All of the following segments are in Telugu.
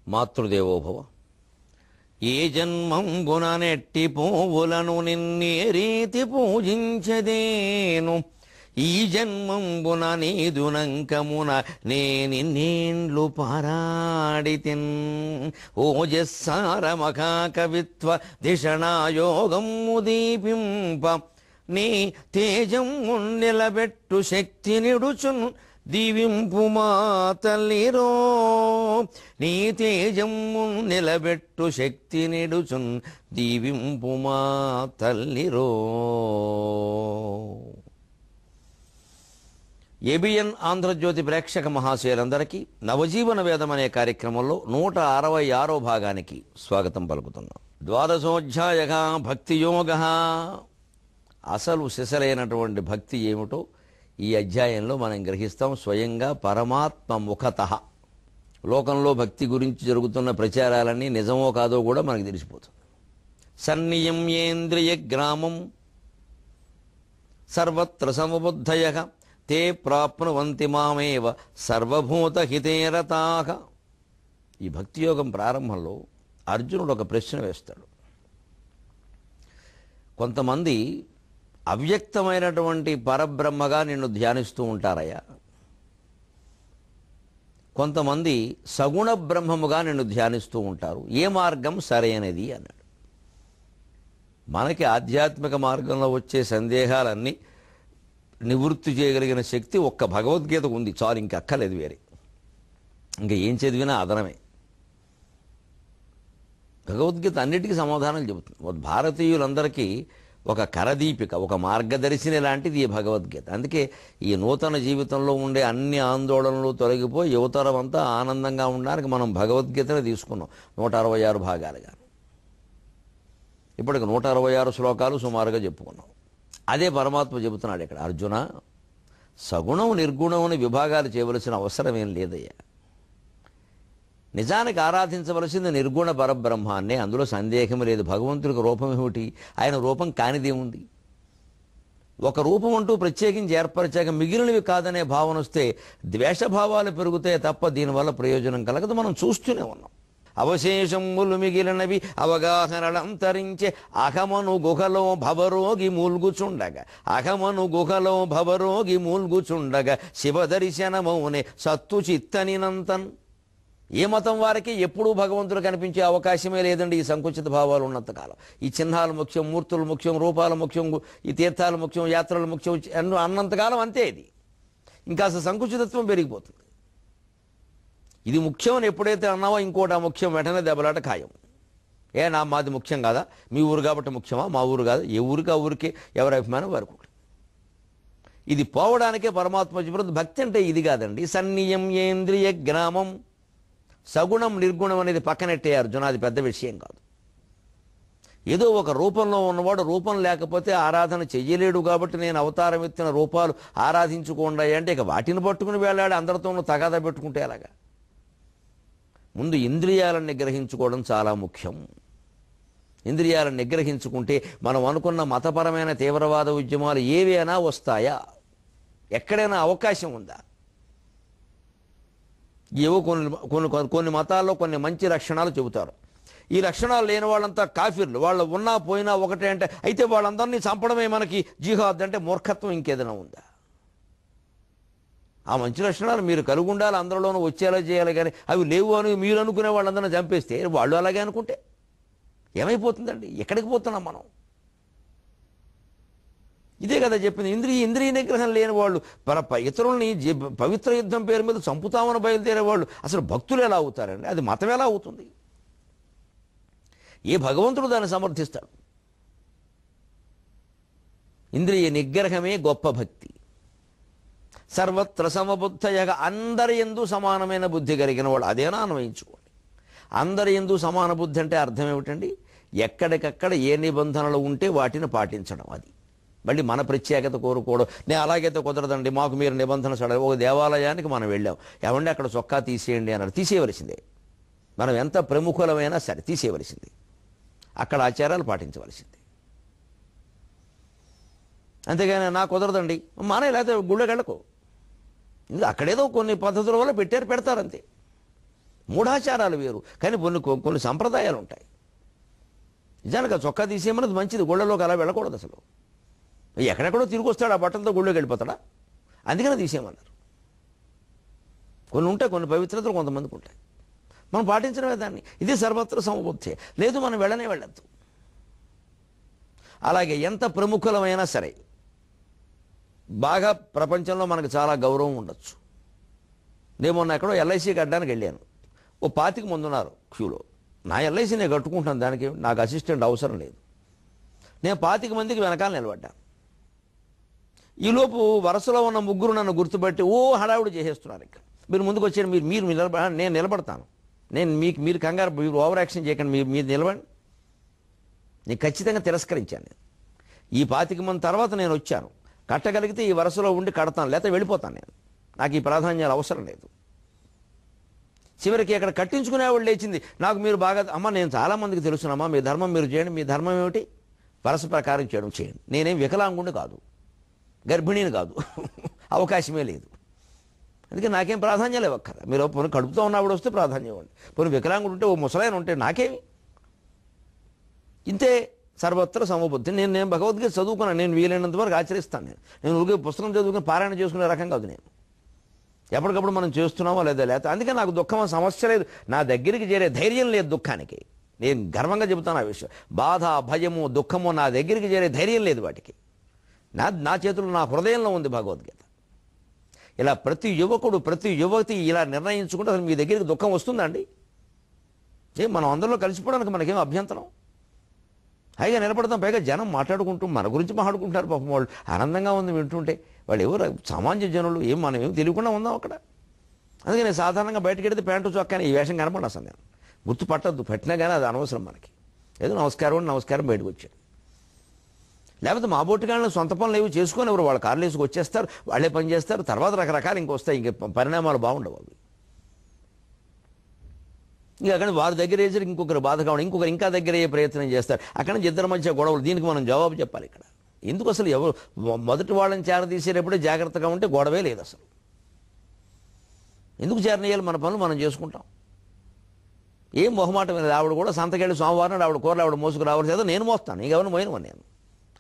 మాతృదేవోభవ. ఏ జన్మంబున నెట్టి పువ్వులను నిన్నే రీతి పూజించదేను, ఈ జన్మంబున నీదునంకమున నేనిన్నేండ్లు పారాడితిన్. ఓజస్సారమఖాకవిత్వ దిశనాయోగము దీపింప, నీ తేజం నిలబెట్టు శక్తి నిడుచున్ దీవింపు మా తల్లిరో. నీ తేజము నిలబెట్టు శక్తి నిడుచున్ దీవింపు మా తల్లిరో. ఏబిఎన్ ఆంధ్రజ్యోతి ప్రేక్షక మహాశయులందరికీ నవజీవన వేదం అనే కార్యక్రమంలో 166వ భాగానికి స్వాగతం పలుకుతున్నాం. ద్వాదశోధ్యాయ భక్తియోగ. అసలు సిసలైనటువంటి భక్తి ఏమిటో ఈ అధ్యాయంలో మనం గ్రహిస్తాం. స్వయంగా పరమాత్మ ముఖతః లోకంలో భక్తి గురించి జరుగుతున్న ప్రచారాలన్నీ నిజమో కాదో కూడా మనకు తెలిసిపోతుంది. సన్నియమ్యేంద్రియ గ్రామం సర్వత్ర సమబుద్ధయః తే ప్రాప్నువంతి మామేవ సర్వభూతహితే రతాః. ఈ భక్తియోగం ప్రారంభంలో అర్జునుడు ఒక ప్రశ్న వేస్తాడు. కొంతమంది అవ్యక్తమైనటువంటి పరబ్రహ్మగా నిన్ను ధ్యానిస్తూ ఉంటారయ్యా, కొంతమంది సగుణ బ్రహ్మముగా నిన్ను ధ్యానిస్తూ ఉంటారు, ఏ మార్గం సరైనది అన్నాడు. మనకి ఆధ్యాత్మిక మార్గంలో వచ్చే సందేహాలన్నీ నివృత్తి చేయగలిగిన శక్తి ఒక్క భగవద్గీతకు ఉంది, చాలు, ఇంక అక్కర్లేదు వేరే. ఇంకా ఏం చదివినా అదనమే. భగవద్గీత అన్నిటికీ సమాధానాలు చెబుతుంది. భారతీయులందరికీ ఒక కరదీపిక, ఒక మార్గదర్శిని లాంటిది ఈ భగవద్గీత. అందుకే ఈ నూతన జీవితంలో ఉండే అన్ని ఆందోళనలు తొలగిపోయి యువతరం అంతా ఆనందంగా ఉండడానికి మనం భగవద్గీతను తీసుకున్నాం 166 భాగాలుగా. ఇప్పటికి 166 శ్లోకాలు సుమారుగా చెప్పుకున్నాం. అదే పరమాత్మ చెబుతున్నాడు ఇక్కడ, అర్జున, సగుణం నిర్గుణం అని విభాగాలు చేయవలసిన అవసరం ఏం లేదయ్యా. నిజానికి ఆరాధించవలసింది నిర్గుణ పరబ్రహ్మాన్నే, అందులో సందేహం లేదు. భగవంతుడికి రూపం ఏమిటి? ఆయన రూపం కానిదేముంది? ఒక రూపం అంటూ ప్రత్యేకించి ఏర్పరిచాక మిగిలినవి కాదనే భావన వస్తే ద్వేషభావాలు పెరుగుతాయి తప్ప దీనివల్ల ప్రయోజనం కలగదు. మనం చూస్తూనే ఉన్నాం. అవశేషములు మిగిలినవి అవగాహనలంతరించే అహమను గుహలో భవరోగి మూల్గుచుండగా, అహమను గుహలో భవరోగి మూల్గుచుండగా శివదర్శనమౌనే సత్తు చిత్తనినంతన్. ఏ మతం వారికి ఎప్పుడూ భగవంతుడు కనిపించే అవకాశమే లేదండి ఈ సంకుచిత భావాలు ఉన్నంతకాలం. ఈ చిహ్నాలు ముఖ్యం, మూర్తులు ముఖ్యం, రూపాలు ముఖ్యం, ఈ తీర్థాలు ముఖ్యం, యాత్రలు ముఖ్యం అన్నంతకాలం అంతే. ఇది ఇంకా అసలు సంకుచితత్వం పెరిగిపోతుంది. ఇది ముఖ్యం అని ఎప్పుడైతే అన్నావో ఇంకోటి ముఖ్యం, వెంటనే దెబ్బలాట ఖాయం. మాది ముఖ్యం కాదా? మీ ఊరు కాబట్టి ముఖ్యమా? మా ఊరు కాదా? ఏ ఊరికి ఆ ఊరికే ఎవరి అభిమానం వారికి. ఇది పోవడానికే పరమాత్మ చెప్పినది. భక్తి అంటే ఇది కాదండి. సన్నియం ఏంద్రియ గ్రామం. సగుణం నిర్గుణం అనేది పక్కనెట్టే అర్జున, అది పెద్ద విషయం కాదు. ఏదో ఒక రూపంలో ఉన్నవాడు రూపం లేకపోతే ఆరాధన చెయ్యలేడు కాబట్టి నేను అవతారం ఎత్తిన రూపాలు ఆరాధించుకోండి అంటే ఇక వాటిని పట్టుకుని వెళ్ళాడు అందరితోనూ తగాదా పెట్టుకుంటే అలాగా. ముందు ఇంద్రియాలను నిగ్రహించుకోవడం చాలా ముఖ్యం. ఇంద్రియాలను నిగ్రహించుకుంటే మనం అనుకున్న మతపరమైన తీవ్రవాద ఉద్యమాలు ఏవైనా వస్తాయా? ఎక్కడైనా అవకాశం ఉందా? ఏవో కొన్ని మతాల్లో కొన్ని మంచి లక్షణాలు చెబుతారు. ఈ లక్షణాలు లేని వాళ్ళంతా కాఫీర్లు, వాళ్ళు ఉన్నా పోయినా ఒకటే అంటే అయితే వాళ్ళందరినీ చంపడమే మనకి జిహాద్ అంటే మూర్ఖత్వం ఇంకేదైనా ఉందా? ఆ మంచి లక్షణాలు మీరు కలిగి ఉండాలి, అందరిలోనూ వచ్చేలా చేయాలి. కానీ అవి లేవు అని మీరు అనుకునే వాళ్ళందరినీ చంపేస్తే వాళ్ళు అలాగే అనుకుంటే ఏమైపోతుందండి? ఎక్కడికి పోతున్నాం మనం? ఇదే కదా చెప్పింది. ఇంద్రియ నిగ్రహం లేని వాళ్ళు ఇతరుల్ని పవిత్ర యుద్ధం పేరు మీద చంపుతామని బయలుదేరే వాళ్ళు అసలు భక్తులు ఎలా అవుతారండి? అది మతం ఎలా అవుతుంది? ఏ భగవంతుడు దాన్ని సమర్థిస్తాడు? ఇంద్రియ నిగ్రహమే గొప్ప భక్తి. సర్వత్ర సమబుద్ధయగా, అందరి యందు సమానమైన బుద్ధి కలిగిన వాడు. అదేనా అన్వయించుకోండి. అందరి యందు సమాన బుద్ధి అంటే అర్థం ఏమిటండి? ఎక్కడికక్కడ ఏ నిబంధనలు ఉంటే వాటిని పాటించడం. అది మళ్ళీ మన ప్రత్యేకత కోరుకోవడం. నేను అలాగైతే కుదరదండి, మాకు మీరు నిబంధన సడ. ఒక దేవాలయానికి మనం వెళ్ళాం, ఏమంటే అక్కడ చొక్కా తీసేయండి అన్నారు. తీసేయవలసిందే. మనం ఎంత ప్రముఖులమైనా సరే తీసేయవలసిందే. అక్కడ ఆచారాలు పాటించవలసిందే. అంతేగాని నాకు కుదరదండి మానే, లేకపోతే గుళ్ళకి వెళ్ళకు. అక్కడేదో కొన్ని పద్ధతుల వల్ల పెడతారంతే. మూఢాచారాలు వేరు, కానీ కొన్ని సంప్రదాయాలు ఉంటాయి. నిజానికి చొక్కా తీసేయమన్నది మంచిది, గుళ్ళలోకి అలా వెళ్ళకూడదు అసలు. ఎక్కడెక్కడో తిరిగి వస్తాడు, ఆ బట్టలతో గుళ్ళోకి వెళ్ళిపోతాడా? అందుకనే తీసేయమన్నారు. కొన్ని ఉంటాయి, కొన్ని పవిత్రతలు కొంతమందికి ఉంటాయి, మనం పాటించడమే దాన్ని. ఇది సర్వత్ర సమబుద్ధి. లేదు మనం వెళ్ళొద్దు. అలాగే ఎంత ప్రముఖులమైనా సరే, బాగా ప్రపంచంలో మనకు చాలా గౌరవం ఉండొచ్చు. నేను మొన్న ఎక్కడో ఎల్ఐసి కట్టడానికి వెళ్ళాను. ఓ 25 మంది ఉన్నారు క్యూలో. నా ఎల్ఐసి నేను కట్టుకుంటాను, దానికి నాకు అసిస్టెంట్ అవసరం లేదు. నేను 25 మందికి వెనకాల నిలబడ్డాను. ఈలోపు వరుసలో ఉన్న ముగ్గురు నన్ను గుర్తుపట్టి హడావుడి చేసేస్తున్నారు. ఇక్కడ మీరు ముందుకు వచ్చారు, మీరు నేను నిలబడతాను, మీరు కంగారు, మీరు ఓవర్ యాక్షన్ చేయకండి, మీరు నిలబడి. నేను ఖచ్చితంగా తిరస్కరించాను. ఈ 25 మంది తర్వాత నేను వచ్చాను. కట్టగలిగితే ఈ వరుసలో ఉండి కడతాను, లేకపోతే వెళ్ళిపోతాను. నాకు ఈ ప్రాధాన్యాలు అవసరం లేదు. చివరికి అక్కడ కట్టించుకునేవాళ్ళు లేచింది, నాకు మీరు బాగా అమ్మ, నేను చాలామందికి తెలుసునమ్మా, మీ ధర్మం మీరు చేయండి. మీ ధర్మం ఏమిటి? వరుస ప్రకారం చేయండి. నేనేం వికలాంగుండి కాదు, గర్భిణీని కాదు, అవకాశమే లేదు. అందుకే నాకేం ప్రాధాన్యాలు ఇవ్వక్కర. మీరు పోనీ కడుపుతో ఉన్నప్పుడు వస్తే ప్రాధాన్యం ఇవ్వండి. పోనీ వికలాంగుడు ఉంటే, ఓ ముసలాయన ఉంటే నాకేమి. ఇంతే సర్వత్ర సమబుద్ధి. నేను భగవద్గీత చదువుకున్నాను, నేను వీలైనంత వరకు ఆచరిస్తాను. నేను ఊరికే పుస్తకం చదువుకుని పారాయణ చేసుకునే రకం కాదు నేను. ఎప్పటికప్పుడు మనం చేస్తున్నామో లేకపోతే అందుకే నాకు దుఃఖం సమస్య లేదు. నా దగ్గరికి చేరే ధైర్యం లేదు దుఃఖానికి. నేను గర్వంగా చెబుతాను ఆ విషయం. బాధ, భయము, దుఃఖము నా దగ్గరికి చేరే ధైర్యం లేదు వాటికి. నా చేతుల్లో, నా హృదయంలో ఉంది భగవద్గీత. ఇలా ప్రతి యువకుడు, ప్రతి యువతి ఇలా నిర్ణయించుకుంటే అసలు మీ దగ్గరికి దుఃఖం వస్తుందండి? మనం అందరిలో కలిసిపోవడానికి మనకేం అభ్యంతరం? హాయిగా నిలబడతాం. పైగా జనం మాట్లాడుకుంటూ మన గురించి మాట్లాడుకుంటారు. పాపం వాళ్ళు ఆనందంగా ఉంది వింటుంటే. వాళ్ళు ఎవరు సామాన్య జనులు, మనం ఏం తెలియకుండా ఉందాం అక్కడ. అందుకే నేను సాధారణంగా బయటకు వెడితే ప్యాంటు చొక్కాని ఈ వేషం కనపడి అసలు నేను గుర్తుపట్టద్దు. పెట్టినా కానీ అది అనవసరం మనకి. ఏదో నమస్కారం బయటకు వచ్చాడు. లేకపోతే మా బొట్టుగాళ్ళని సొంత పనులు ఏవి చేసుకొని ఎవరు వాళ్ళ కార్లు వేసుకు వచ్చేస్తారు, వాళ్ళే పని చేస్తారు. తర్వాత రకరకాలు ఇంకొస్తాయి, ఇంక పరిణామాలు బాగుండవు అవి. ఇంకా అక్కడ వారి దగ్గర వేసి ఇంకొకరు బాధ కావడం, ఇంకొకరు ఇంకా దగ్గర అయ్యే ప్రయత్నం చేస్తారు. అక్కడ నుంచి ఇద్దరి మధ్య గొడవలు. దీనికి మనం జవాబు చెప్పాలి. ఇక్కడ ఎందుకు అసలు ఎవరు మొదటి వాళ్ళని చేరదీసేటప్పుడే జాగ్రత్తగా ఉంటే గొడవే లేదు అసలు. ఎందుకు చేరనీయాలి? మన పనులు మనం చేసుకుంటాం. ఏం మొహమాటం లేదు. ఆవిడ కూడా సంతకెళ్ళి సోమవారం ఆవిడ కూరలు ఆవిడ మోసుకు రావాలి కదా, నేను మోస్తాను. ఇంకెవరిని మోయను నేను.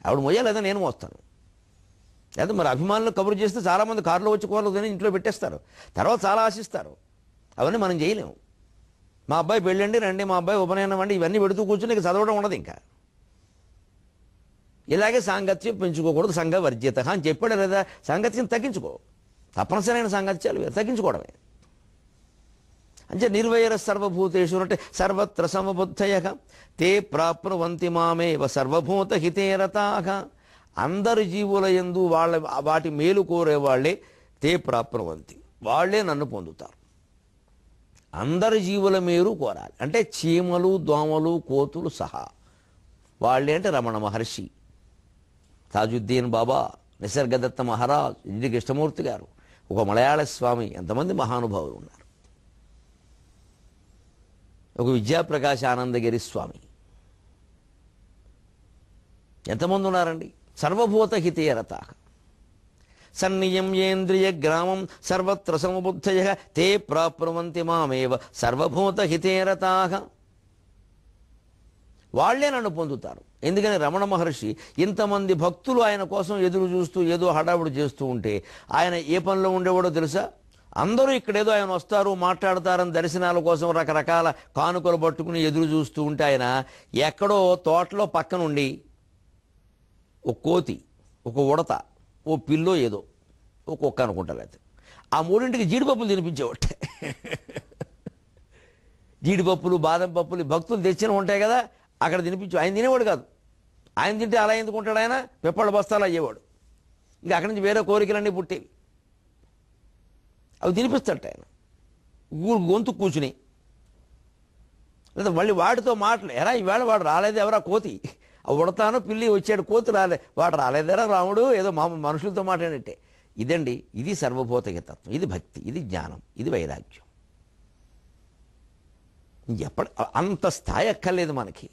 ఆవిడ మోయాలి లేదా నేను మోస్తాను. లేదా మరి అభిమానులు కబురు చేస్తే చాలామంది కారులో వచ్చి కూరలు తిని ఇంట్లో పెట్టేస్తారు, తర్వాత చాలా ఆశిస్తారు. అవన్నీ మనం చేయలేము. మా అబ్బాయి పెళ్ళండి, రండి, మా అబ్బాయి ఉపనయనం అండి, ఇవన్నీ పెడుతూ కూర్చొని ఇక చదవడం ఉండదు. ఇంకా ఇలాగే సాంగత్యం పెంచుకోకూడదు. సంఘ వర్జిత అని చెప్పాడు లేదా? సాంగత్యం తగ్గించుకో. తప్పనిసరైన సాంగత్యాలు తగ్గించుకోవడమే. అంటే నిర్వైర సర్వభూతేషు అంటే సర్వత్ర సమబుద్ధయ తే ప్రాప్నువంతి మామేవ సర్వభూత హితేరతాః. అందరి జీవుల యందు వాటి మేలు కోరే వాళ్ళే తే ప్రాప్నువంతి, వాళ్ళే నన్ను పొందుతారు. అందరి జీవుల మేలు కోరాలి అంటే చీమలు, దోమలు, కోతులు సహా వాళ్ళే. అంటే రమణ మహర్షి, తాజుద్దీన్ బాబా, నిసర్గదత్త మహారాజ్, జి కృష్ణమూర్తి గారు, ఒక మలయాళ స్వామి, ఎంతమంది మహానుభావులు ఉన్నారు. ఒక విద్యాప్రకాశ ఆనందగిరి స్వామి, ఎంతమంది ఉన్నారండి? సర్వభూత హితేరతాః సన్నియమ్యేంద్రియ గ్రామం సర్వత్ర సమబుద్ధయ తే ప్రాప్నువంతి మామేవ సర్వభూత హితేరతాః. వాళ్లే నన్ను పొందుతారు. ఎందుకని రమణ మహర్షి ఇంతమంది భక్తులు ఆయన కోసం ఎదురు చూస్తూ ఏదో హడావుడి చేస్తూ ఉంటే ఆయన ఏ పనిలో ఉండేవాడో తెలుసా? అందరూ ఇక్కడేదో ఆయన వస్తారు, మాట్లాడతారని దర్శనాల కోసం రకరకాల కానుకలు పట్టుకుని ఎదురు చూస్తూ ఉంటే ఆయన ఎక్కడో తోటలో పక్కనుండి ఒక కోతి, ఒక ఉడత, ఓ పిల్లో, ఏదో ఒక కుక్క అనుకుంటా, లేకపోతే ఆ మూడింటికి జీడిపప్పులు తినిపించేవాట. జీడిపప్పులు, బాదం పప్పులు భక్తులు తెచ్చినవి ఉంటాయి కదా, అక్కడ తినిపించు. ఆయన తినేవాడు కాదు. ఆయన తింటే అలా ఎందుకుంటాడు? ఆయన పెప్పళ్ళ బస్తాలు అయ్యేవాడు. ఇంకా అక్కడి నుంచి వేరే కోరికలన్నీ పుట్టేవి. అవి తినిపిస్తాడట ఆయన గొంతు కూర్చుని. లేదా మళ్ళీ వాడితో మాటలు, ఎరా ఈవేళ వాడు రాలేదు, ఎవరా కోతి, ఉడతాను పిల్లి వచ్చాడు, కోతి రాలే, వాడు రాలేదరా రాముడు, ఏదో మనుషులతో మాట్లాడినట్టే. ఇదండి, ఇది సర్వభూతహితత్వం, ఇది భక్తి, ఇది జ్ఞానం, ఇది వైరాగ్యం. అంత స్థాయి అక్కర్లేదు మనకి.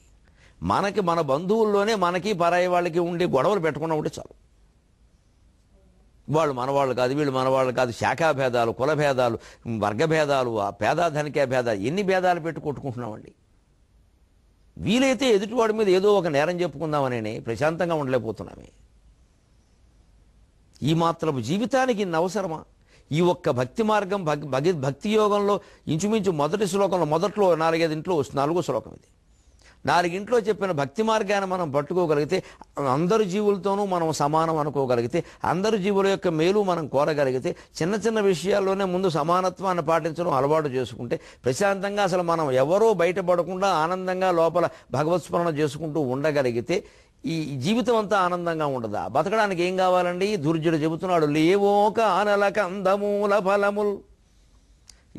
మన బంధువుల్లోనే మనకి పరాయి వాళ్ళకి ఉండే గొడవలు పెట్టకుండా ఉంటే చాలు. వాళ్ళు మనవాళ్ళు కాదు, వీళ్ళు మనవాళ్ళు కాదు, శాఖాభేదాలు, కులభేదాలు, వర్గభేదాలు, ఆ పేదాధనికే భేదాలు, ఎన్ని భేదాలు పెట్టి కొట్టుకుంటున్నామండి. వీలైతే ఎదుటివాడి మీద ఏదో ఒక నేరం చెప్పుకుందామని ప్రశాంతంగా ఉండలేకపోతున్నామే. ఈ మాత్రపు జీవితానికి ఇన్ని అవసరమా? ఈ ఒక్క భక్తి మార్గం, భక్తి యోగంలో ఇంచుమించు మొదటి శ్లోకంలో మొదట్లో 4-5 ఇంట్లో వస్తుంది, 4వ శ్లోకం ఇది. 4 ఇంట్లో చెప్పిన భక్తి మార్గాన్ని మనం పట్టుకోగలిగితే, అందరు జీవులతోనూ మనం సమానం అనుకోగలిగితే, అందరు జీవుల యొక్క మేలు మనం కోరగలిగితే, చిన్న చిన్న విషయాల్లోనే ముందు సమానత్వాన్ని పాటించడం అలవాటు చేసుకుంటే, ప్రశాంతంగా అసలు మనం ఎవరో బయటపడకుండా ఆనందంగా లోపల భగవత్స్మరణ చేసుకుంటూ ఉండగలిగితే ఈ జీవితం అంతా ఆనందంగా ఉండదా? బతకడానికి ఏం కావాలండి? దుర్జుడు చెబుతున్నాడు, లేవో కానల కందమూల ఫలముల్.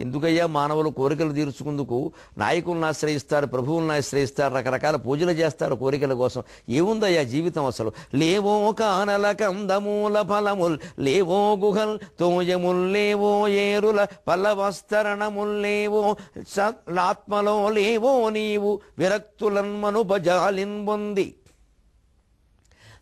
ఎందుకయ్యా మానవులు కోరికలు తీర్చుకుందుకు నాయకులను ఆశ్రయిస్తారు, ప్రభువులను ఆశ్రయిస్తారు, రకరకాల పూజలు చేస్తారు కోరికల కోసం. ఏముందయ్యా జీవితం అసలు? లేవో కానల కందమూల ఫలముల్, లేవో గుహల్ తోయముల్, లేవో ఏరుల పల్లవస్తరణముల్, లేవో ఆత్మలో లేవో నీవు విరక్తులన్మనుపజాలిన్ పొంది.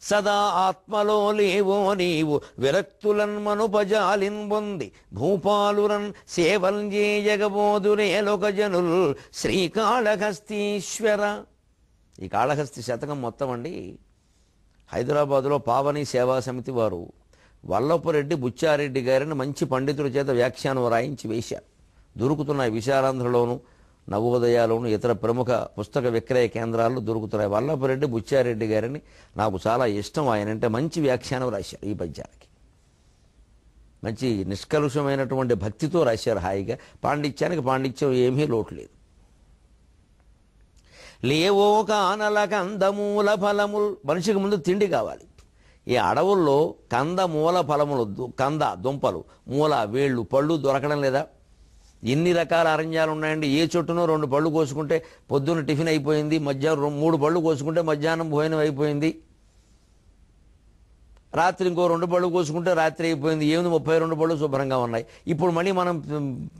సదా ఆత్మలో లేవో నీవు విరక్తులన్మనుపజాలిన్ పొంది. భూపాలురన్ సేవల్ జేయగబోదురేలొక జనుల్ శ్రీకాళహస్తీశ్వర. ఈ కాళహస్తి శతకం మొత్తం అండి హైదరాబాదులో పావని సేవా సమితి వారు వల్లపురెడ్డి బుచ్చారెడ్డి గారిని మంచి పండితుల చేత వ్యాఖ్యానం రాయించి వేశారు. దొరుకుతున్నాయి విశాలాంధ్రలోను, నవోదయాలోను, ఇతర ప్రముఖ పుస్తక విక్రయ కేంద్రాల్లో దొరుకుతున్నాయి. వల్లపురెడ్డి బుచ్చారెడ్డి గారిని నాకు చాలా ఇష్టం. ఆయనంటే మంచి వ్యాఖ్యానం రాశారు ఈ పద్యాలకి. మంచి నిష్కలుషమైనటువంటి భక్తితో రాశారు హాయిగా. పాండిత్యానికి పాండిత్యం ఏమీ లోటు లేదు. లేవో కానల కందమూల ఫలములు. మనిషికి ముందు తిండి కావాలి. ఈ అడవుల్లో కందమూల ఫలములు, కంద దుంపలు, మూల వేళ్ళు, పళ్ళు దొరకడం లేదా? ఎన్ని రకాల అరణ్యాలు ఉన్నాయండి. ఏ చెట్టునో 2 పళ్ళు కోసుకుంటే పొద్దున్న టిఫిన్ అయిపోయింది, మధ్యాహ్నం 3 పళ్ళు కోసుకుంటే మధ్యాహ్నం భోజనం అయిపోయింది, రాత్రి ఇంకో 2 పళ్ళు కోసుకుంటే రాత్రి అయిపోయింది. ఏముంది 32 పళ్ళు శుభ్రంగా ఉన్నాయి. ఇప్పుడు మళ్ళీ మనం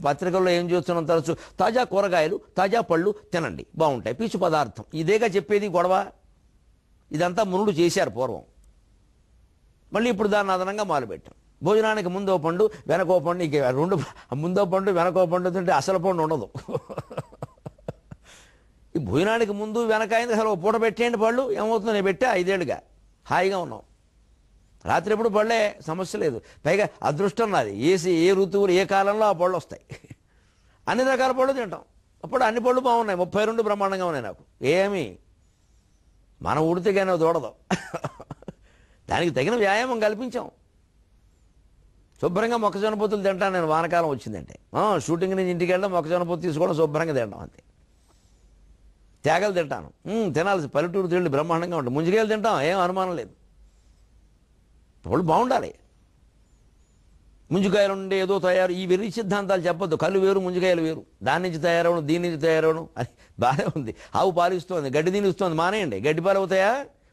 పత్రికల్లో ఏం చేస్తున్నాం తరచు, తాజా కూరగాయలు, తాజా పళ్ళు తినండి బాగుంటాయి, పీచు పదార్థం. ఇదేగా చెప్పేది గొడవ. ఇదంతా మునులు చేశారు పూర్వం. మళ్ళీ ఇప్పుడు దాన్ని అదనంగా మొదలుపెట్టాం. భోజనానికి ముందో పండు వెనకో పండు, ఇక 2 ముందో పండు వెనకో పండు తింటే అసలు పండు ఉండదు. ఈ భోజనానికి ముందు వెనకాయింది అసలు పూట పెట్టేయండి పళ్ళు, ఏమవుతుందో నేను పెట్టా 5 ఏళ్ళుగా హాయిగా ఉన్నాం. రాత్రి ఎప్పుడు పళ్ళే, సమస్య లేదు. పైగా అదృష్టం నాది, ఏ ఋతువులు ఏ కాలంలో ఆ పళ్ళు వస్తాయి. అన్ని రకాల పళ్ళు తింటాం. అప్పుడు అన్ని పళ్ళు బాగున్నాయి, 32 బ్రహ్మాండంగా ఉన్నాయి నాకు. ఏమి మన ఉడితే కానీ దూడదు. దానికి తగిన వ్యాయామం కల్పించాం. శుభ్రంగా మొక్కజొన్న పొత్తులు తింటాను నేను వానకాలం వచ్చిందంటే. షూటింగ్ నుంచి ఇంటికి వెళ్ళడం మొక్కజొన్న పొత్తు తీసుకోవడం, శుభ్రంగా తినడం అంతే. తేగలు తింటాను, తినాల్సి పల్లెటూరు తిండి బ్రహ్మాండంగా ఉంటుంది. ముంజికాయలు తింటాం, ఏం అనుమానం లేదు. వాళ్ళు బాగుండాలి. ముంజికాయలు ఉండే ఏదో తయారు, ఈ వెర్రి సిద్ధాంతాలు చెప్పొద్దు. కళ్ళు వేరు, ముంజికాయలు వేరు. దాని నుంచి తయారవడం, దీని నుంచి తయారవడం అని బాగానే ఉంది. ఆవు పాలు ఇస్తుంది, గడ్డి తినిస్తుంది, మానేయండి. గడ్డి పాలు అవుతాయా?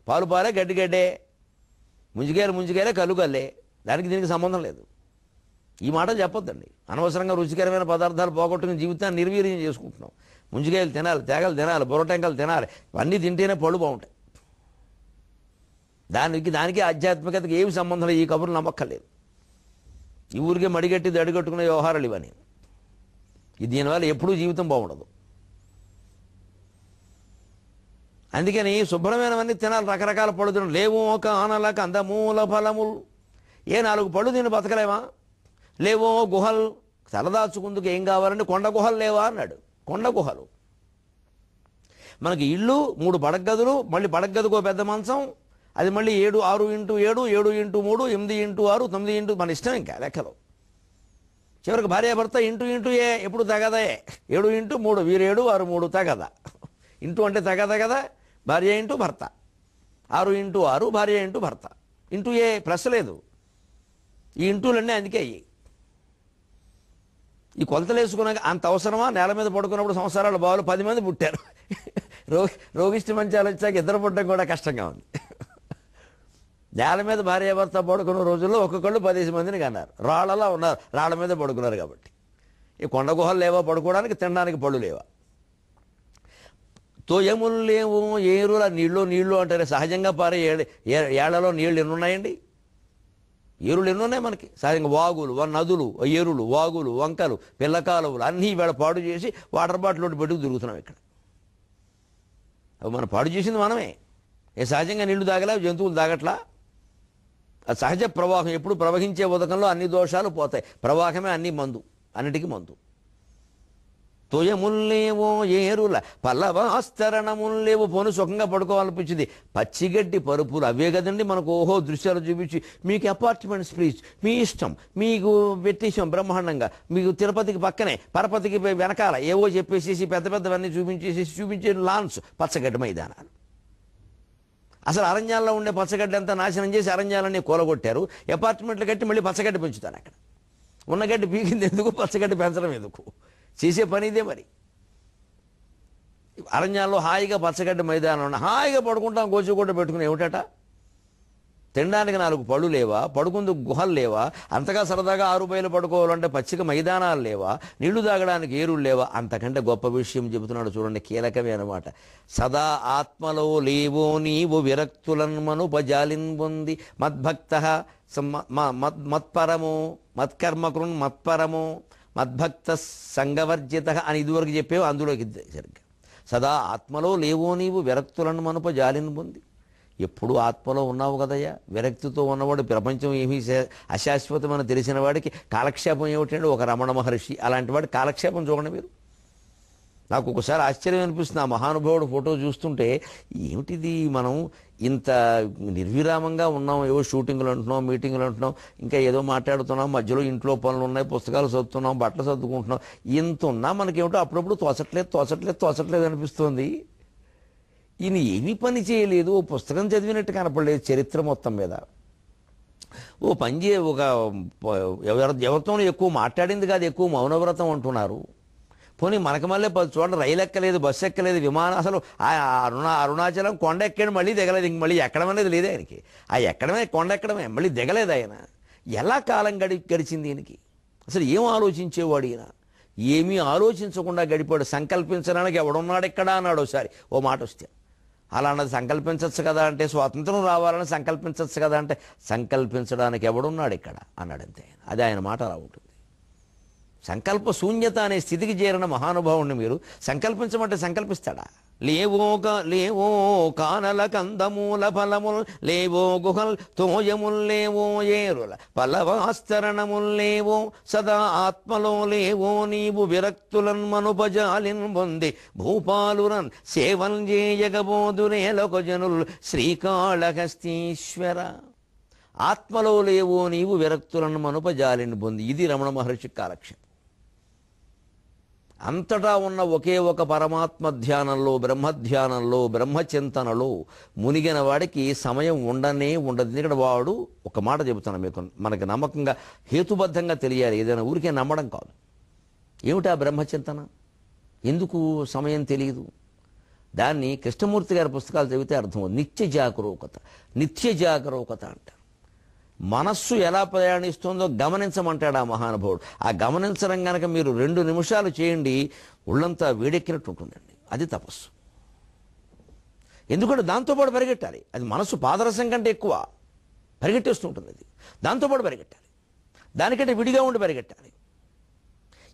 పాలే, గడ్డే. ముంజికాయలే, కళ్ళు కల్లే. దానికి దీనికి సంబంధం లేదు. ఈ మాటలు చెప్పొద్దండి. అనవసరంగా రుచికరమైన పదార్థాలు పోగొట్టుకుని జీవితాన్ని నిర్వీర్యం చేసుకుంటున్నాం. ముంజికాయలు తినాలి, తేగలు తినాలి, బుర్రటెంకలు తినాలి. అన్నీ తింటేనే పళ్ళు బాగుంటాయి. దానికి ఆధ్యాత్మికతకి ఏమి సంబంధం లేదు. ఈ కబుర్లు నమ్మక్కర్లేదు. ఈ ఊరికే మడిగట్టి దడిగట్టుకునే వ్యవహారాలు ఇవన్నీ. దీనివల్ల ఎప్పుడూ జీవితం బాగుండదు. అందుకని శుభ్రమైనవన్నీ తినాలి, రకరకాల పళ్ళు తినాలి. లేవో కానల కందమూల ఫలములు. 4 పళ్ళు తిని బతకలేమా? లేవో గుహలు, తలదాచుకుందుకు ఏం కావాలంటే కొండ గుహలు లేవా అన్నాడు. కొండ గుహలు. మనకి ఇళ్ళు 3 పడగదులు, మళ్ళీ పడగదుకో పెద్ద మంచం, అది మళ్ళీ 7, 6x7, 7x3, 8x6, 9 మన ఇష్టం ఇంకా లెక్కలు. చివరికి భార్యాభర్త ఇంటూ ఎప్పుడు తగదే. 7x3 వీరు 7, వారు 3 తగదా. ఇంటూ అంటే తగదా కదా. భార్య ఇంటూ భర్త, 6x6, భార్య ఇంటూ భర్త. ఇంటూ ప్లస్ లేదు. ఈ ఇంటూలన్నీ అందుకే అయ్యి. ఈ కొలతలు వేసుకున్నాక అంత అవసరమా? నేల మీద పడుకున్నప్పుడు సంవత్సరాలు బావులు 10 మంది పుట్టారు. రోగిష్టి మంచాలు వచ్చాక ఇద్దరు పుట్టడం కూడా కష్టంగా ఉంది. నేల మీద భార్యాభర్త పడుకున్న రోజుల్లో ఒక్కొక్కళ్ళు 10 మందిని కన్నారు. రాళ్ళలా ఉన్నారు, రాళ్ళ మీద పడుకున్నారు కాబట్టి. ఈ కొండ గుహలు లేవా పడుకోవడానికి, తినడానికి పళ్ళు లేవా? తోయములు లేవు, ఏరుల నీళ్ళు అంటారు. సహజంగా పారే ఏళ్లలో నీళ్లు ఎన్ని ఉన్నాయండి? ఏరులు ఎన్నున్నాయి మనకి సహజంగా వాగులు నదులు ఏరులు వాగులు వంకలు పిల్లకాలువలు అన్నీ ఇవాళ పాడు చేసి వాటర్ బాటిల్ పెట్టుకు తిరుగుతున్నాం ఇక్కడ. అవి మనం పాడు చేసింది మనమే. సహజంగా నీళ్లు తాగలే, జంతువులు తాగట్లా. అది సహజ ప్రవాహం. ఎప్పుడు ప్రవహించే ఉదకంలో అన్ని దోషాలు పోతాయి. ప్రవాహమే అన్ని మందు, అన్నిటికీ మందు. తొయముల్లేవో ఏరుల పల్లవాస్తరణముల్లేవో పోను సుఖంగా పడుకోవాలనిపించింది. పచ్చిగడ్డి పరుపులు అవే కదండి మనకు దృశ్యాలు చూపించి మీకు అపార్ట్మెంట్స్ ప్లీజ్ మీ ఇష్టం, మీకు పెట్టేసాం బ్రహ్మాండంగా, మీకు తిరుపతికి పక్కనే పరపతికి వెనకాల ఏవో చెప్పేసేసి పెద్ద పెద్దవన్నీ చూపించే లాన్స్, పచ్చగడ్డి మైదానాలు. అసలు అరణ్యాల్లో ఉండే పచ్చగడ్డి అంతా నాశనం చేసి అరణ్యాలన్నీ కూలగొట్టారు. అపార్ట్మెంట్లు కట్టి మళ్ళీ పచ్చగడ్డి పెంచుతారు. అక్కడ ఉన్న గడ్డి పీకింది ఎందుకు, పచ్చగడ్డి పెంచడం ఎందుకు? చేసే పని ఇదే. మరి అరణ్యాల్లో హాయిగా పచ్చగడ్డి మైదానం హాయిగా పడుకుంటాం, గోచుగూడ పెట్టుకుని. ఏమిటట తినడానికి 4 పళ్ళు లేవా, పడుకుందుకు గుహలు లేవా, అంతగా సరదాగా 6 బయలు పడుకోవాలంటే పచ్చిక మైదానాలు లేవా, నీళ్లు తాగడానికి ఏరులు లేవా? అంతకంటే గొప్ప విషయం చెబుతున్నాడు చూడండి, కీలకమే అనమాట. సదా ఆత్మలో లేవో నీవు విరక్తులన్మనుపజాలిన్ పొంది మద్భక్త మత్పరమో మత్కర్మకృన్ మత్పరమో మద్భక్త సంగవర్జిత అని ఇదివరకు చెప్పేవు, అందులోకి సరిగ్గా. సదా ఆత్మలో లేవో నీవు విరక్తులను మనుప జాలిని పొంది. ఎప్పుడు ఆత్మలో ఉన్నావు కదయ్యా. విరక్తితో ఉన్నవాడు ప్రపంచం ఏమీ అశాశ్వతమని తెలిసిన వాడికి కాలక్షేపం ఏమిటండి? ఒక రమణ మహర్షి అలాంటి వాడి కాలక్షేపం చూడండి మీరు. నాకు ఒకసారి ఆశ్చర్యం అనిపిస్తుంది ఆ మహానుభావుడు ఫోటో చూస్తుంటే. ఏమిటిది, మనం ఇంత నిర్విరామంగా ఉన్నాం, ఏవో షూటింగ్లు అంటున్నాం, మీటింగ్లు అంటున్నాం, ఇంకా ఏదో మాట్లాడుతున్నాం, మధ్యలో ఇంట్లో పనులు ఉన్నాయి, పుస్తకాలు చదువుతున్నాం, బట్టలు చదువుకుంటున్నాం. ఇంత ఉన్నా మనకేమిటో అప్పుడప్పుడు తోచట్లేదు అనిపిస్తుంది. ఈయన ఏమీ పని చేయలేదు, ఓ పుస్తకం చదివినట్టు కనపడలేదు చరిత్ర మొత్తం మీద. ఓ పని ఒక ఎవరితోనూ ఎక్కువ మాట్లాడింది కాదు, ఎక్కువ మౌనవ్రతం అంటున్నారు. పోనీ మనకు మళ్ళీ 10 చోట్ల రైలు ఎక్కలేదు, బస్సు ఎక్కలేదు, విమానం, అసలు అరుణాచలం కొండ ఎక్కాడు, మళ్ళీ దిగలేదు. ఇంక మళ్ళీ ఎక్కడం అనేది లేదు ఆయనకి. ఎక్కడమే కొండ ఎక్కడమే, మళ్ళీ దిగలేదు ఆయన. ఎలా కాలం గడిచింది ఈయనకి? అసలు ఏం ఆలోచించేవాడు ఈయన? ఏమీ ఆలోచించకుండా గడిపాడు. సంకల్పించడానికి ఎవడున్నాడు ఇక్కడ అన్నాడు ఒకసారి ఓ మాట వస్తే. అలా అన్నది సంకల్పించవచ్చు కదా అంటే, స్వాతంత్రం రావాలని సంకల్పించవచ్చు కదా అంటే, సంకల్పించడానికి ఎవడున్నాడు ఇక్కడ అన్నాడంతే. అది ఆయన మాట అలా ఉంటుంది. సంకల్ప శూన్యత అనే స్థితికి చేరిన మహానుభావుణ్ణి మీరు సంకల్పించమంటే సంకల్పిస్తాడా? లేవో కానల కందమూల ఫలముల్ లేవో గుహల్ తోయముల్ లేవో ఏరుల పలవాస్తరణముల్ లేవో సదా ఆత్మలో లేవో నీవు విరక్తులన్ మనుపజాలిన్ పొంది భూపాలురన్ సేవల్ చేయగబోదునేలొక జనుల్ శ్రీకాళహస్తీశ్వర. ఆత్మలో లేవో నీవు విరక్తులను మనుపజాలిన్ పొంది. ఇది రమణ మహర్షి కాలక్షేపం. అంతటా ఉన్న ఒకే ఒక పరమాత్మ ధ్యానంలో, బ్రహ్మధ్యానంలో, బ్రహ్మచింతనలో మునిగిన వాడికి సమయం ఉండదు. ఎందుకంటే వాడు ఒక మాట చెబుతాను మీకు, మనకి నమ్మకంగా హేతుబద్ధంగా తెలియాలి, ఏదైనా ఊరికే నమ్మడం కాదు. ఏమిటా బ్రహ్మచింతన? ఎందుకు సమయం తెలియదు? దాన్ని కృష్ణమూర్తి గారి పుస్తకాలు చదివితే అర్థమవుతుంది. నిత్య జాగరూకత అంట. మనస్సు ఎలా ప్రయాణిస్తుందో గమనించమంటాడు ఆ మహానుభావుడు. ఆ గమనించడం కనుక మీరు 2 నిమిషాలు చేయండి, ఒళ్ళంతా వేడెక్కినట్టు ఉంటుందండి. అది తపస్సు. ఎందుకంటే దాంతోపాటు పరిగెట్టాలి. అది మనస్సు పాదరసం కంటే ఎక్కువ పరిగెట్టేస్తుంటుంది. అది దాంతోపాటు పరిగెట్టాలి, దానికంటే విడిగా ఉండి పరిగెట్టాలి.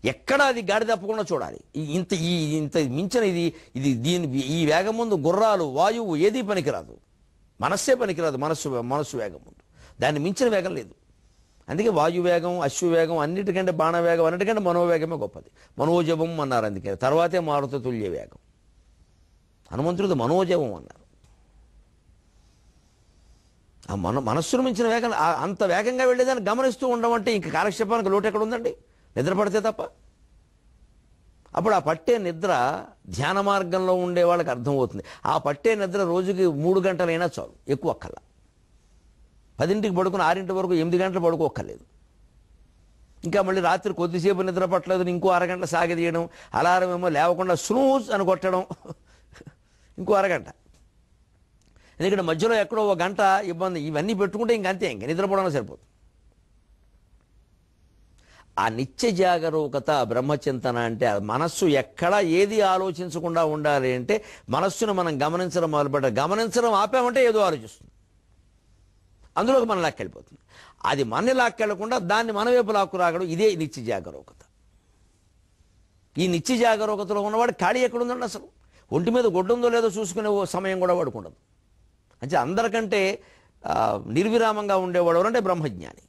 ఎక్కడ అది గాడి తప్పకుండా చూడాలి. ఇంత మించిన ఈ వేగం ముందు గుర్రాలు, వాయువు ఏదీ పనికిరాదు. మనస్సే పనికిరాదు. మనస్సు వేగం ముందు దాన్ని మించిన వేగం లేదు. అందుకే వాయువేగం, అశ్వవేగం, అన్నిటికంటే బాణవేగం, అన్నిటికంటే మనోవేగమే గొప్పది. మనోజవం అన్నారు. అందుకే తర్వాతే మారుత తుల్య వేగం. హనుమంతుడిది మనోజవం అన్నారు. ఆ మనస్సును మించిన వేగం, అంత వేగంగా వెళ్ళేదాన్ని గమనిస్తూ ఉండమంటే ఇంక కాలక్షేపానికి లోటు ఎక్కడ ఉందండి? నిద్ర పడితే తప్ప. అప్పుడు ఆ పట్టే నిద్ర ధ్యాన మార్గంలో ఉండే వాళ్ళకి అర్థమవుతుంది. ఆ పట్టే నిద్ర రోజుకి 3 గంటలైనా చాలు, ఎక్కువ అక్కర్లా. 10ంటికి పడుకుని 6 వరకు 8 గంటలు పడుకోక్కర్లేదు. ఇంకా మళ్ళీ రాత్రి కొద్దిసేపు నిద్ర పట్టలేదు, ఇంకో అరగంట సాగదీయడం, అలారం ఏమో లేవకుండా స్నూజ్ అని కొట్టడం, ఇంకో అరగంట. ఎందుకంటే మధ్యలో ఎక్కడో 1 గంట ఇబ్బంది. ఇవన్నీ పెట్టుకుంటే ఇంకంతే, ఇంక నిద్రపోవడం సరిపోతుంది. ఆ నిత్య జాగరూకత బ్రహ్మచింతన అంటే మనస్సు ఎక్కడ ఏది ఆలోచించకుండా ఉండాలి అంటే మనస్సును మనం గమనించడం మొదలుపెట్టాలి. గమనించడం ఆపామంటే ఏదో ఆలోచిస్తుంది. అందులోకి మనం లాక్కెళ్ళిపోతుంది. అది మనని లాక్కెళ్లకుండా దాన్ని మన వైపు లాక్కు రాగడం, ఇదే నిత్య జాగరూకత. ఈ నిత్య జాగరూకతలో ఉన్నవాడు ఖాళీ ఎక్కడుందండి అసలు? ఒంటి మీద గొడ్డుందో లేదో చూసుకునే సమయం కూడా వాడుకుండదు. అంటే అందరికంటే నిర్విరామంగా ఉండేవాడు అంటే బ్రహ్మజ్ఞాని.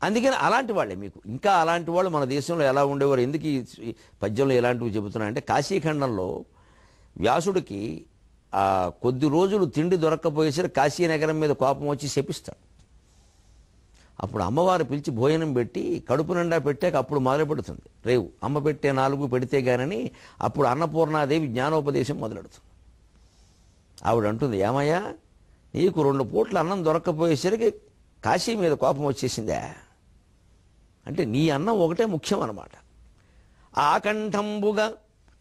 అందుకని అలాంటి వాళ్ళే మీకు ఇంకా అలాంటి వాళ్ళు మన దేశంలో ఎలా ఉండేవారు. ఎందుకు ఈ పద్యంలో ఎలాంటివి చెబుతున్నాయంటే, కాశీఖండంలో వ్యాసుడికి కొద్ది రోజులు తిండి దొరక్కపోయేసరికి కాశీనగరం మీద కోపం వచ్చి శపిస్తాడు. అప్పుడు అమ్మవారు పిలిచి భోజనం పెట్టి కడుపు నిండా పెట్టాక అప్పుడు మొదలు పెడుతుంది రేవు. అమ్మ పెట్టే 4 పెడితే గానని అప్పుడు అన్నపూర్ణాదేవి జ్ఞానోపదేశం మొదలెడుతుంది. ఆవిడ అంటుంది, ఏమయ్యా నీకు 2 పూట్ల అన్నం దొరక్కపోయేసరికి కాశీ మీద కోపం వచ్చేసిందా అంటే, నీ అన్నం ఒకటే ముఖ్యం అన్నమాట. ఆకంఠంబుగా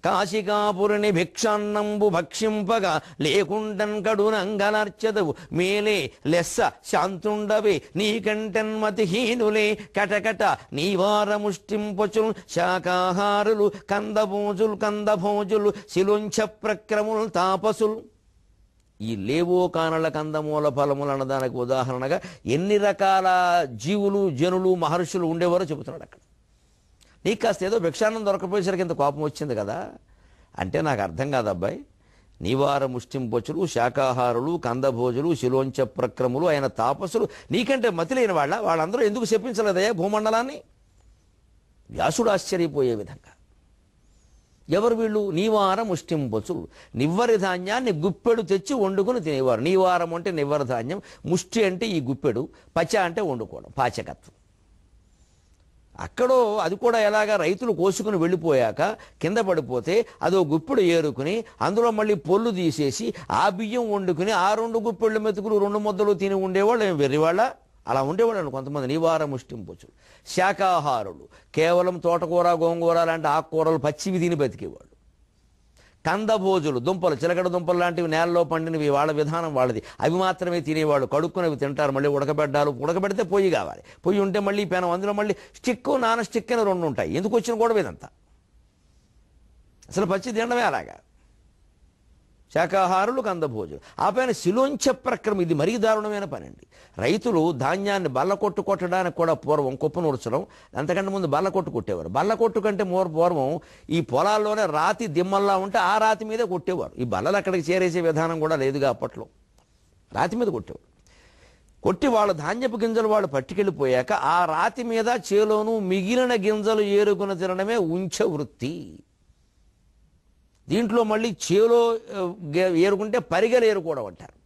కాశికాపురిని భిక్షాన్నంబు భక్షింపగా లేకుండన్ కడునంగలర్చదవు మేలే లెస్స శాంతుండవే నీకంటన్మతిహీనులే కటకట నీవారముష్టింపచుల్ శాకాహారులు కందభోజులు శిలుంఛ ప్రక్రములు తాపసులు. ఈ లేవో కానల కందమూల ఫలములు అన్నదానికి ఉదాహరణగా ఎన్ని రకాల జీవులు జనులు మహర్షులు ఉండేవారో చెబుతున్నాడు అక్కడ. నీకు కాస్త ఏదో భిక్షాన్నం దొరకపోయేసరికి ఇంత కోపం వచ్చింది కదా అంటే, నాకు అర్థం కాదు అబ్బాయి. నివార ముష్టింపొచులు శాకాహారులు కందభోజులు శిలోంచ ప్రక్రములు అయిన తాపసులు నీకంటే మతి లేని వాళ్ళందరూ ఎందుకు శపించలేదయ్యా భూమండలాన్ని? వ్యాసుడు ఆశ్చర్యపోయే విధంగా. ఎవరు వీళ్ళు? నీవారం ముష్టింపొచులు, నివ్వరి ధాన్యాన్ని గుప్పెడు తెచ్చి వండుకుని తినేవారు. నీవారం అంటే నివ్వరి ధాన్యం, ముష్టి అంటే ఈ గుప్పెడు, పచ అంటే వండుకోవడం, పాచకత్వం. అక్కడో అది కూడా ఎలాగా, రైతులు కోసుకుని వెళ్ళిపోయాక కింద పడిపోతే అదో గుప్పెడు ఏరుకుని అందులో మళ్ళీ పొల్లు తీసేసి ఆ బియ్యం వండుకుని ఆ 2 గుప్పెళ్ళు మెతుకులు 2 ముద్దలు తిని ఉండేవాళ్ళు. ఏం వెర్రివాళ్ళ? అలా ఉండేవాళ్ళు కొంతమంది. నివార ముష్టింపొచులు. శాకాహారులు కేవలం తోటకూర గోంగూర లాంటి ఆకుకూరలు పచ్చివి తిని బతికేవాళ్ళు. కందభోజులు దుంపలు, చిలకడ దుంపలు లాంటివి నేలలో పండినవి, వాళ్ళ విధానం వాళ్ళది, అవి మాత్రమే తినేవాళ్ళు. కడుక్కునవి తింటారు, మళ్ళీ ఉడకబెడితే పొయ్యి కావాలి, పొయ్యి ఉంటే మళ్ళీ పెనం, అందులో మళ్ళీ స్టిక్ నాన్ స్టిక్ అని 2 ఉంటాయి. ఎందుకు వచ్చిన గొడవ ఇదంతా? అసలు పచ్చి తినడమే అలాగా. శాకాహారులు కందభోజులు. ఆ పైన శిలోంచ ప్రక్రమం, ఇది మరీ దారుణమైన పని అండి. రైతులు ధాన్యాన్ని బల్లకొట్టు కొట్టడానికి కూడా పూర్వం కుప్పనూర్చడం, అంతకంటే ముందు బల్లకొట్టు కొట్టేవారు. బల్లకొట్టు కంటే పూర్వం ఈ పొలాల్లోనే రాతి దిమ్మల్లా ఉంటే ఆ రాతి మీద కొట్టేవారు. ఈ బల్లలు అక్కడికి చేరేసే విధానం కూడా లేదుగా అప్పట్లో. రాతి మీద కొట్టేవారు. కొట్టి వాళ్ళ ధాన్యపు గింజలు వాళ్ళు పట్టుకెళ్ళిపోయాక ఆ రాతి మీద చేలోను మిగిలిన గింజలు ఏరుకుని తినడమే ఉంచ వృత్తి. దీంట్లో మళ్ళీ చేలో ఏరుకుంటే పరిగెలు ఏరుకోవడం అంటారు,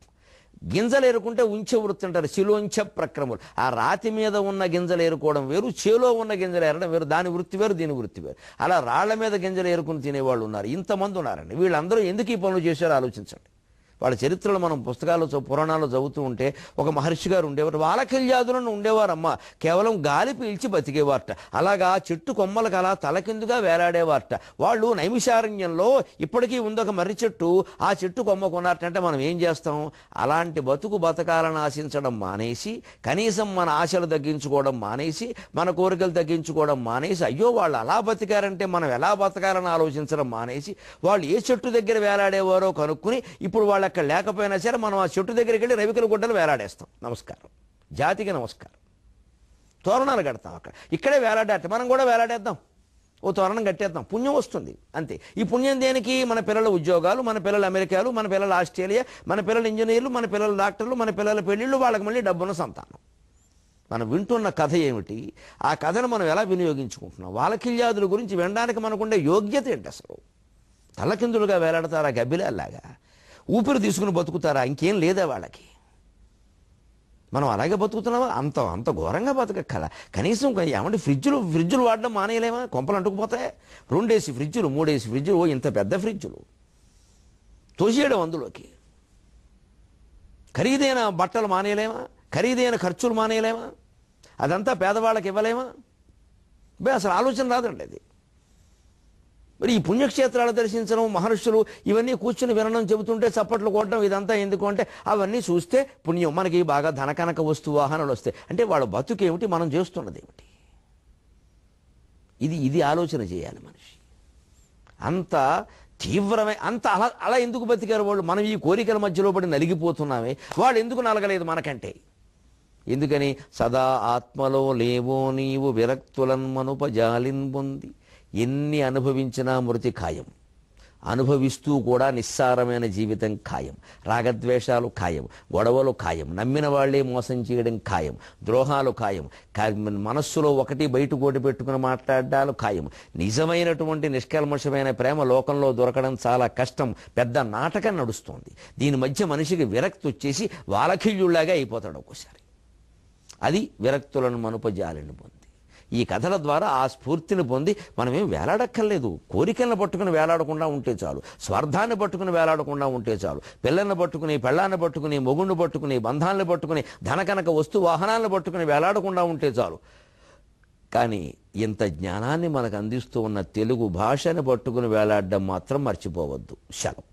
గింజలు ఏరుకుంటే ఉంచె వృత్తి అంటారు. శిలోంచ ప్రక్రములు. ఆ రాతి మీద ఉన్న గింజలు ఏరుకోవడం వేరు, చేలో ఉన్న గింజలు ఏరడం వేరు. దాని వృత్తి వేరు, దీని వృత్తి వేరు. అలా రాళ్ల మీద గింజలు ఏరుకుని తినేవాళ్ళు ఉన్నారు. ఇంతమంది ఉన్నారండి. వీళ్ళందరూ ఎందుకు ఈ పనులు చేశారో ఆలోచించండి. వాళ్ళ చరిత్రలు మనం పుస్తకాల్లో పురాణాల్లో చదువుతూ ఉంటే ఒక మహర్షి గారు ఉండేవారు, వాలకిల్యాదులను ఉండేవారమ్మ, కేవలం గాలి పీల్చి బతికేవారట. అలాగా చెట్టు కొమ్మలకు అలా తలకిందుగా వేలాడేవారట. వాళ్ళు నైమిషారణ్యంలో ఇప్పటికీ ఉందొక మర్రి చెట్టు, ఆ చెట్టు కొమ్మ కొన్నారటంటే మనం ఏం చేస్తాం? అలాంటి బతకాలను ఆశించడం మానేసి, కనీసం మన ఆశలు తగ్గించుకోవడం మానేసి, మన కోరికలు తగ్గించుకోవడం మానేసి, అయ్యో వాళ్ళు అలా బతికారంటే మనం ఎలా బతకాలని ఆలోచించడం మానేసి, వాళ్ళు ఏ చెట్టు దగ్గర వేలాడేవారో కనుక్కుని ఇప్పుడు వాళ్ళు అక్కడ లేకపోయినా సరే మనం ఆ చెట్టు దగ్గరికి వెళ్ళి రవికల గుడ్డలు వేలాడేస్తాం. నమస్కారం, జాతికి నమస్కారం. తోరణాలు కడతాం అక్కడ, ఇక్కడే వేలాడేస్తాం. మనం కూడా వేలాడేద్దాం, ఓ తోరణం కట్టేద్దాం, పుణ్యం వస్తుంది అంతే. ఈ పుణ్యం దేనికి? మన పిల్లల ఉద్యోగాలు, మన పిల్లల అమెరికాలు, మన పిల్లల ఆస్ట్రేలియా, మన పిల్లల ఇంజనీర్లు, మన పిల్లల డాక్టర్లు, మన పిల్లల పెళ్ళిళ్ళు, వాళ్ళకి మళ్ళీ డబ్బున్న సంతానం. మనం వింటున్న కథ ఏమిటి? ఆ కథను మనం ఎలా వినియోగించుకుంటున్నాం? వాలకిల్యాదుల గురించి వినడానికి మనకుండే యోగ్యత ఏంటి? అసలు తలకిందులుగా వేలాడతారా గబ్బిలాల్లాగా? ఊపిరి తీసుకుని బతుకుతారా? ఇంకేం లేదా వాళ్ళకి? మనం అలాగే బతుకుతున్నావా? అంత ఘోరంగా బతకక్కల. కనీసం ఏమంటే ఫ్రిడ్జులు వాడడం మానేయలేమా? కొంపలు అంటుకుపోతాయి. 2 ఏసీ ఫ్రిడ్జులు, 3 ఏసీ ఫ్రిడ్జులు, ఇంత పెద్ద ఫ్రిడ్జులు తోసేయడం అందులోకి. ఖరీదైన బట్టలు మానేయలేమా? ఖరీదైన ఖర్చులు మానేయలేమా? అదంతా పేదవాళ్ళకి ఇవ్వలేమా? అసలు ఆలోచన రాదండి అది. మరి ఈ పుణ్యక్షేత్రాలు దర్శించడం, మహర్షులు ఇవన్నీ కూర్చుని వినడం, చెబుతుంటే చప్పట్లు కొట్టడం, ఇదంతా ఎందుకు అంటే అవన్నీ చూస్తే పుణ్యం, మనకి బాగా ధనకనక వస్తు వాహనాలు వస్తాయి. అంటే వాళ్ళ బతుకేమిటి, మనం చేస్తున్నది ఏమిటి? ఇది ఆలోచన చేయాలి మనిషి. అంత తీవ్రమే అంత అలా అలా ఎందుకు బతికారు వాళ్ళు? మనం ఈ కోరికల మధ్యలో పడి నలిగిపోతున్నామే, వాళ్ళు ఎందుకు నలగలేదు మనకంటే? ఎందుకని? సదా ఆత్మలో లేవో నీవు విరక్తులన్మనుపజాలిన్ పొంది. ఎన్ని అనుభవించినా మృతి ఖాయం, అనుభవిస్తూ కూడా నిస్సారమైన జీవితం ఖాయం, రాగద్వేషాలు ఖాయం, గొడవలు ఖాయం, నమ్మిన వాళ్లే మోసం చేయడం ఖాయం, ద్రోహాలు ఖాయం, మనస్సులో ఒకటి బయట కోటి పెట్టుకుని మాట్లాడాలు ఖాయం. నిజమైనటువంటి నిష్కల్మషమైన ప్రేమ లోకంలో దొరకడం చాలా కష్టం. పెద్ద నాటకం నడుస్తోంది. దీని మధ్య మనిషికి విరక్తి వచ్చేసి వాలఖిల్యుళ్లాగా అయిపోతాడు ఒక్కోసారి. అది విరక్తులను మనుపజాలిని పొంది. ఈ కథల ద్వారా ఆ స్ఫూర్తిని పొంది మనమేం వేలాడక్కర్లేదు. కోరికలను పట్టుకుని వేలాడకుండా ఉంటే చాలు, స్వార్థాన్ని పట్టుకుని వేలాడకుండా ఉంటే చాలు, పిల్లల్ని పట్టుకుని, పెళ్ళాన్ని పట్టుకుని, మొగుణ్ణి పట్టుకుని, బంధాలను పట్టుకుని, ధనకనక వస్తు వాహనాలను పట్టుకుని వేలాడకుండా ఉంటే చాలు. కానీ ఇంత జ్ఞానాన్ని మనకు అందిస్తూ ఉన్న తెలుగు భాషను పట్టుకుని వేలాడడం మాత్రం మర్చిపోవద్దు. సెలవు.